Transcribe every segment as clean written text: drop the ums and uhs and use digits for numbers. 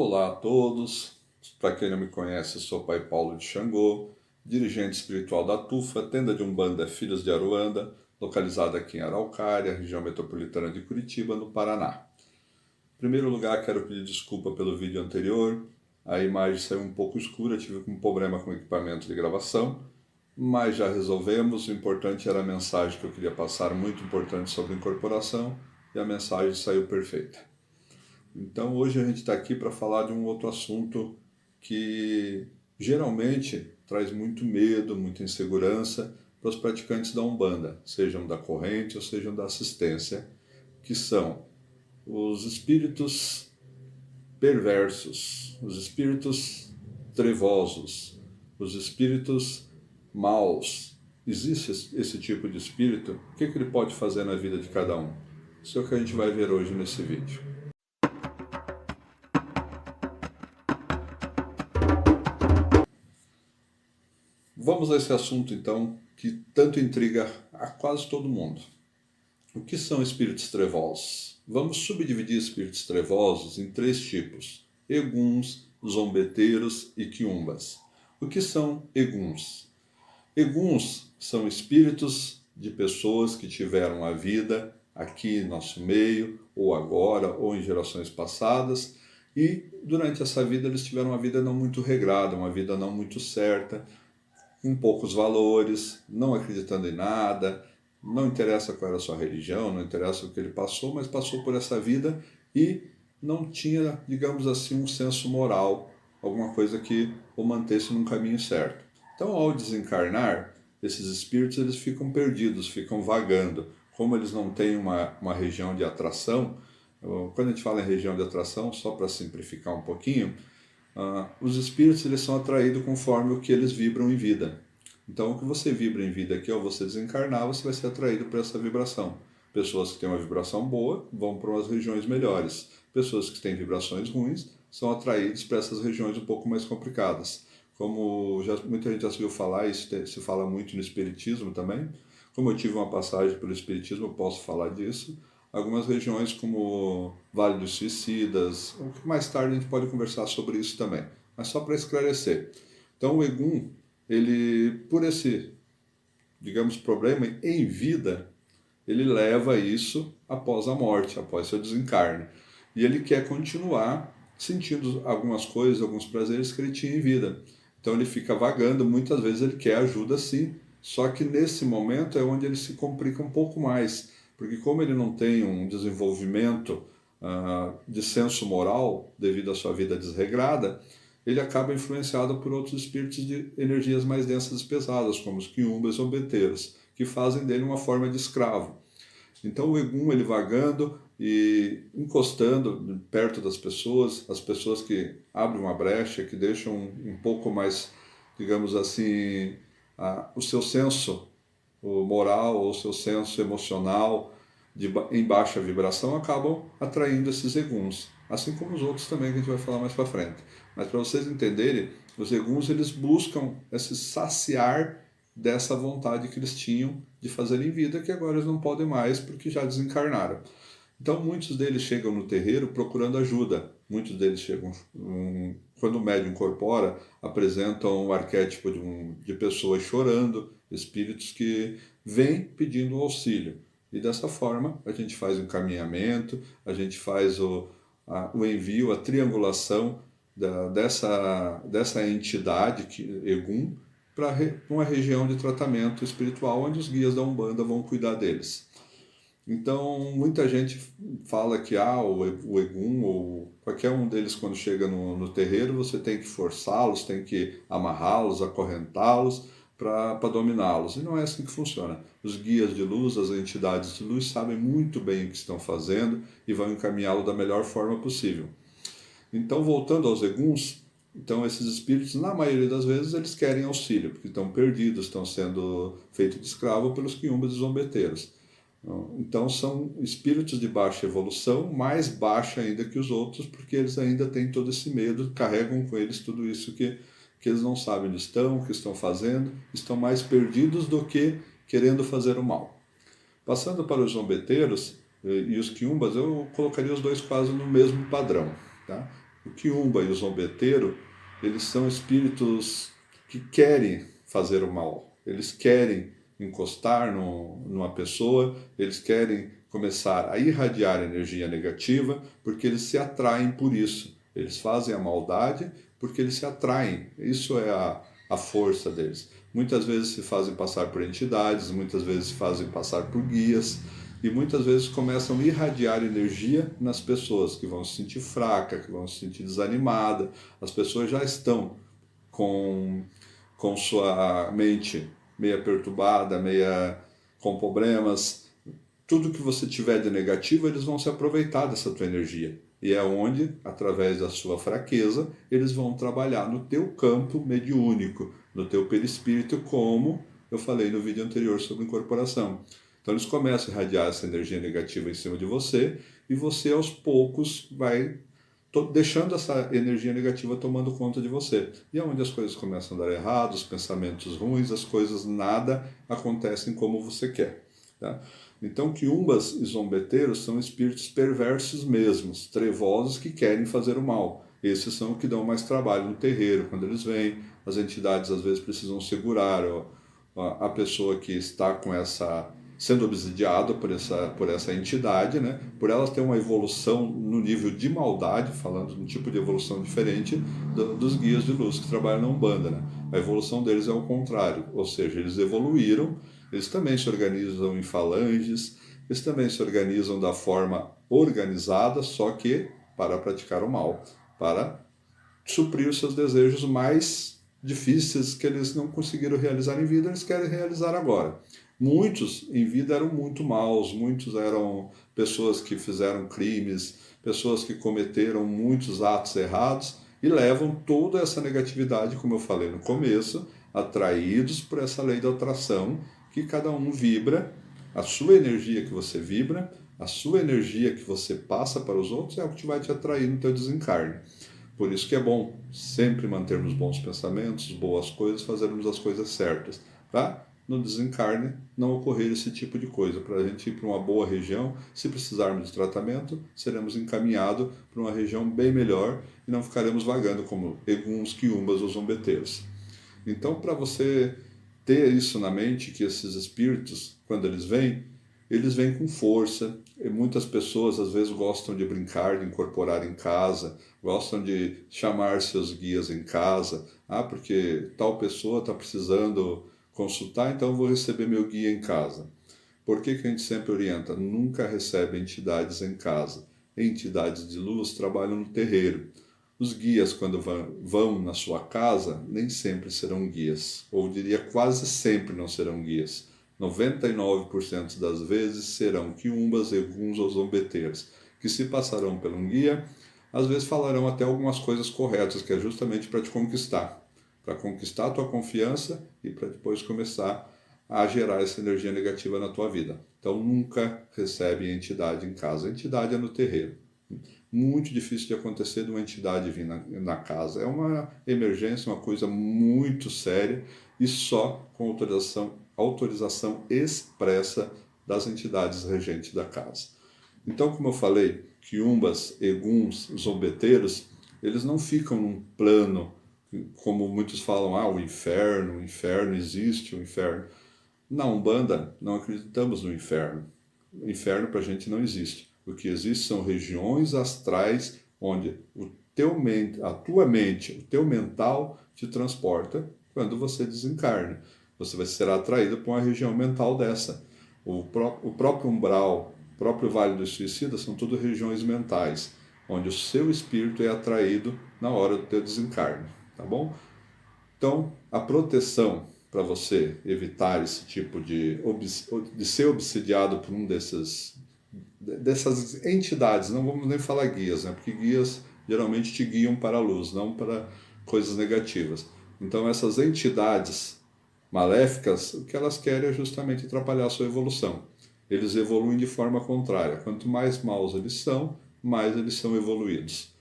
Olá a todos, para quem não me conhece, sou Pai Paulo de Xangô, dirigente espiritual da TUFA, tenda de Umbanda Filhos de Aruanda, localizada aqui em Araucária, região metropolitana de Curitiba, no Paraná. Em primeiro lugar, quero pedir desculpa pelo vídeo anterior, a imagem saiu um pouco escura, tive um problema com o equipamento de gravação, mas já resolvemos. O importante era a mensagem que eu queria passar, muito importante, sobre incorporação, e a mensagem saiu perfeita. Então hoje a gente está aqui para falar de um outro assunto que geralmente traz muito medo, muita insegurança para os praticantes da Umbanda, sejam da corrente ou sejam da assistência, que são os espíritos perversos, os espíritos trevosos, os espíritos maus. Existe esse tipo de espírito? O que ele pode fazer na vida de cada um? Isso é o que a gente vai ver hoje nesse vídeo. Vamos a esse assunto, então, que tanto intriga a quase todo mundo. O que são espíritos trevosos? Vamos subdividir espíritos trevosos em três tipos: eguns, zombeteiros e quiumbas. O que são eguns? Eguns são espíritos de pessoas que tiveram a vida aqui em nosso meio, ou agora, ou em gerações passadas, e durante essa vida eles tiveram uma vida não muito regrada, uma vida não muito certa, com poucos valores, não acreditando em nada, não interessa qual era a sua religião, não interessa o que ele passou, mas passou por essa vida e não tinha, digamos assim, um senso moral, alguma coisa que o mantesse num caminho certo. Então, ao desencarnar, esses espíritos eles ficam perdidos, ficam vagando. Como eles não têm uma região de atração, quando a gente fala em região de atração, só para simplificar um pouquinho, os espíritos eles são atraídos conforme o que eles vibram em vida. Então, o que você vibra em vida aqui, ao você desencarnar, você vai ser atraído por essa vibração. Pessoas que têm uma vibração boa vão para umas regiões melhores. Pessoas que têm vibrações ruins são atraídas para essas regiões um pouco mais complicadas. Como muita gente já se viu falar, isso se fala muito no Espiritismo também. Como eu tive uma passagem pelo Espiritismo, eu posso falar disso. Algumas regiões como Vale dos Suicidas, o que mais tarde a gente pode conversar sobre isso também, mas só para esclarecer. Então o Egum, ele, por esse, digamos, problema em vida, ele leva isso após a morte, após seu desencarne. E ele quer continuar sentindo algumas coisas, alguns prazeres que ele tinha em vida. Então ele fica vagando, muitas vezes ele quer ajuda sim, só que nesse momento é onde ele se complica um pouco mais, porque como ele não tem um desenvolvimento de senso moral devido à sua vida desregrada, ele acaba influenciado por outros espíritos de energias mais densas e pesadas, como os quiumbas ou beteiros, que fazem dele uma forma de escravo. Então o Egum, ele vagando e encostando perto das pessoas, as pessoas que abrem uma brecha, que deixam um pouco mais, digamos assim, o seu senso moral ou o seu senso emocional em baixa vibração, acabam atraindo esses eguns, assim como os outros também que a gente vai falar mais para frente. Mas para vocês entenderem, os eguns eles buscam se saciar dessa vontade que eles tinham de fazer em vida, que agora eles não podem mais porque já desencarnaram. Então muitos deles chegam no terreiro procurando ajuda. Muitos deles chegam, quando o médium incorpora, apresentam o arquétipo de pessoas chorando, espíritos que vêm pedindo auxílio. E dessa forma a gente faz o encaminhamento, a gente faz o envio, a triangulação dessa entidade, Egum, para uma região de tratamento espiritual onde os guias da Umbanda vão cuidar deles. Então, muita gente fala que o Egum ou qualquer um deles, quando chega no terreiro, você tem que forçá-los, tem que amarrá-los, acorrentá-los para dominá-los. E não é assim que funciona. Os guias de luz, as entidades de luz, sabem muito bem o que estão fazendo e vão encaminhá-lo da melhor forma possível. Então, voltando aos Eguns, então esses espíritos, na maioria das vezes, eles querem auxílio, porque estão perdidos, estão sendo feitos de escravo pelos quiumbas e zombeteiros. Então são espíritos de baixa evolução, mais baixa ainda que os outros, porque eles ainda têm todo esse medo, carregam com eles tudo isso que eles não sabem onde estão, o que estão fazendo, estão mais perdidos do que querendo fazer o mal. Passando para os zombeteiros e os quiumbas, eu colocaria os dois quase no mesmo padrão. Tá? O quiumba e o zombeteiro, eles são espíritos que querem fazer o mal. Eles querem encostar numa pessoa, eles querem começar a irradiar energia negativa, porque eles se atraem por isso. Eles fazem a maldade porque eles se atraem. Isso é a força deles. Muitas vezes se fazem passar por entidades, muitas vezes se fazem passar por guias, e muitas vezes começam a irradiar energia nas pessoas que vão se sentir fraca, que vão se sentir desanimada. As pessoas já estão com, com sua mente meia perturbada, meia com problemas. Tudo que você tiver de negativo, eles vão se aproveitar dessa tua energia. E é onde, através da sua fraqueza, eles vão trabalhar no teu campo mediúnico, no teu perispírito, como eu falei no vídeo anterior sobre incorporação. Então eles começam a irradiar essa energia negativa em cima de você e você aos poucos vai deixando essa energia negativa tomando conta de você. E é onde as coisas começam a dar errado, os pensamentos ruins, as coisas nada acontecem como você quer. Tá? Então, quiumbas e zombeteiros são espíritos perversos mesmos, trevosos que querem fazer o mal. Esses são os que dão mais trabalho no terreiro. Quando eles vêm, as entidades às vezes precisam segurar a pessoa que está com essa sendo obsidiada por essa entidade, né? Por ela ter uma evolução no nível de maldade, falando de um tipo de evolução diferente dos guias de luz que trabalham na Umbanda. Né? A evolução deles é o contrário, ou seja, eles evoluíram, eles também se organizam em falanges, eles também se organizam da forma organizada, só que para praticar o mal, para suprir os seus desejos mais difíceis que eles não conseguiram realizar em vida, eles querem realizar agora. Muitos em vida eram muito maus, muitos eram pessoas que fizeram crimes, pessoas que cometeram muitos atos errados e levam toda essa negatividade, como eu falei no começo, atraídos por essa lei da atração, que cada um vibra, a sua energia que você vibra, a sua energia que você passa para os outros é o que vai te atrair no teu desencarne. Por isso que é bom sempre mantermos bons pensamentos, boas coisas, fazermos as coisas certas, tá? No desencarne não ocorrer esse tipo de coisa, para a gente ir para uma boa região, se precisarmos de tratamento, seremos encaminhados para uma região bem melhor e não ficaremos vagando como eguns, quiumbas ou zombeteiros. Então, para você ter isso na mente, que esses espíritos, quando eles vêm com força, e muitas pessoas às vezes gostam de brincar, de incorporar em casa, gostam de chamar seus guias em casa, porque tal pessoa está precisando consultar, então eu vou receber meu guia em casa. Por que a gente sempre orienta? Nunca recebe entidades em casa. Entidades de luz trabalham no terreiro. Os guias, quando vão na sua casa, nem sempre serão guias, ou diria quase sempre não serão guias. 99% das vezes serão quiumbas, eguns ou zombeteiros, que se passarão por um guia, às vezes falarão até algumas coisas corretas, que é justamente para te conquistar, para conquistar a tua confiança e para depois começar a gerar essa energia negativa na tua vida. Então nunca recebe entidade em casa. A entidade é no terreiro. Muito difícil de acontecer de uma entidade vir na casa. É uma emergência, uma coisa muito séria e só com autorização expressa das entidades regentes da casa. Então, como eu falei, quiumbas, eguns, zombeteiros, eles não ficam num plano, como muitos falam, o inferno existe, o inferno. Na Umbanda, não acreditamos no inferno. O inferno para a gente não existe. O que existe são regiões astrais onde a tua mente, o teu mental te transporta quando você desencarna. Você vai ser atraído para uma região mental dessa. O próprio umbral, o próprio Vale dos Suicidas são tudo regiões mentais, onde o seu espírito é atraído na hora do teu desencarne, tá bom? Então, a proteção para você evitar esse tipo de ser obsidiado por dessas entidades, não vamos nem falar guias, né? Porque guias geralmente te guiam para a luz, não para coisas negativas. Então essas entidades maléficas, o que elas querem é justamente atrapalhar a sua evolução. Eles evoluem de forma contrária. Quanto mais maus eles são, mais eles são evoluídos.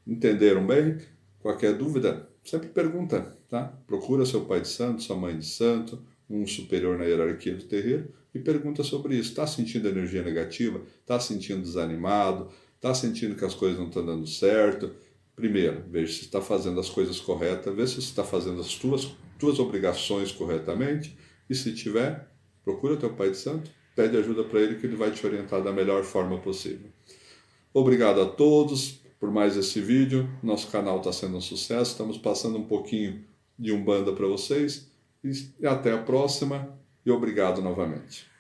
Entenderam bem? Qualquer dúvida, sempre pergunta, tá? Procura seu pai de santo, sua mãe de santo, um superior na hierarquia do terreiro e pergunta sobre isso. Está sentindo energia negativa? Está sentindo desanimado? Está sentindo que as coisas não estão dando certo? Primeiro, veja se está fazendo as coisas corretas, veja se está fazendo as tuas obrigações corretamente, e se tiver, procura teu Pai de Santo, pede ajuda para ele que ele vai te orientar da melhor forma possível. Obrigado a todos por mais esse vídeo, nosso canal está sendo um sucesso, estamos passando um pouquinho de Umbanda para vocês, e até a próxima, e obrigado novamente.